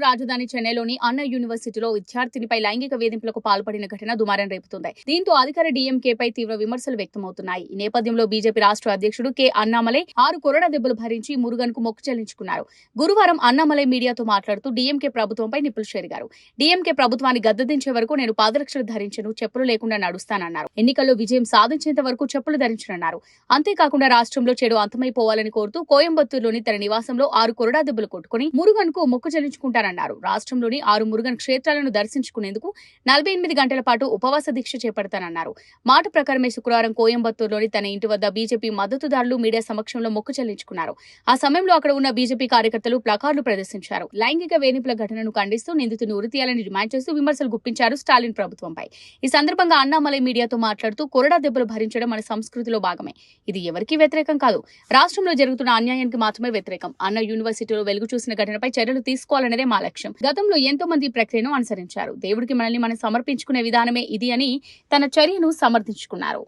రాజధాని చెన్నైలోని అన్నా యూనివర్సిటీలో విద్యార్థినిపై లైంగిక వేధింపులకు పాల్పడిన ఘటన దుమారం రేపుతోంది. దీంతో అధికార డీఎంకేపై తీవ్ర విమర్శలు వ్యక్తమవుతున్నాయి. ఈ నేపథ్యంలో బీజేపీ రాష్ట్ర అధ్యక్షుడు కె అన్నామలై 6 కొరడా దెబ్బలు భరించి మురుగన్ కు మొక్కు చెల్లించుకున్నారు. గురువారం అన్నామలై మీడియాతో మాట్లాడుతూ డీఎంకే ప్రభుత్వంపై నిప్పులు చెరిగారు. డీఎంకే ప్రభుత్వాన్ని గద్దెదించే వరకు నేను పాదరక్షలు ధరించను, చెప్పులు లేకుండా నడుస్తానన్నారు. ఎన్నికల్లో విజయం సాధించేంత వరకు చెప్పులు ధరించనున్నారు. అంతేకాకుండా రాష్ట్రంలో చెడు అంతమైపోవాలని కోరుతూ కోయంబత్తూరులోని తన నివాసంలో 6 కొరడా దెబ్బలు కొట్టుకుని మురుగన్ కు మొక్కు చెల్లించుకుంటారన్నారు. రాష్ట్రంలోని 6 మురుగన్ క్షేత్రాలను దర్శించుకునేందుకు 48 గంటల పాటు ఉపవాస దీక్ష చేపడతానన్నారు. మాట ప్రకారమే శుక్రవారం కోయంబత్తూరులోని తన ఇంటి వద్ద బీజేపీ మద్దతుదారులు మీడియా సమక్షంలో మొక్కు చెల్లించుకున్నారు. ఆ సమయంలో అక్కడ ఉన్న బీజేపీ కార్యకర్తలు ప్లకార్డులు ప్రదర్శించారు. లైంగిక వేధింపుల ఘటనను ఖండిస్తూ నిందితుని ఉరితీయాలని డిమాండ్ చేస్తూ విమర్శలు గుప్పించారు స్టాలిన్ ప్రభుత్వంపై. ఈ సందర్భంగా అన్నామలై మీడియాతో మాట్లాడుతూ కొరడా దెబ్బలు భరించడం మన సంస్కృతిలో భాగమే. ఇది ఎవరికీ వ్యతిరేకం కాదు. రాష్ట్రంలో జరుగుతున్న అన్యాయానికి మాత్రమే వ్యతిరేకం. అన్నా యూనివర్సిటీలో వెలుగు చూసిన ఘటనపై చర్యలు తీసుకోవాలనేదే మా లక్ష్యం. గతంలో ఎంతో మంది ఈ ప్రక్రియను అనుసరించారు. దేవుడికి మనల్ని మనం సమర్పించుకునే విధానమే ఇది అని తన చర్యను సమర్థించుకున్నారు.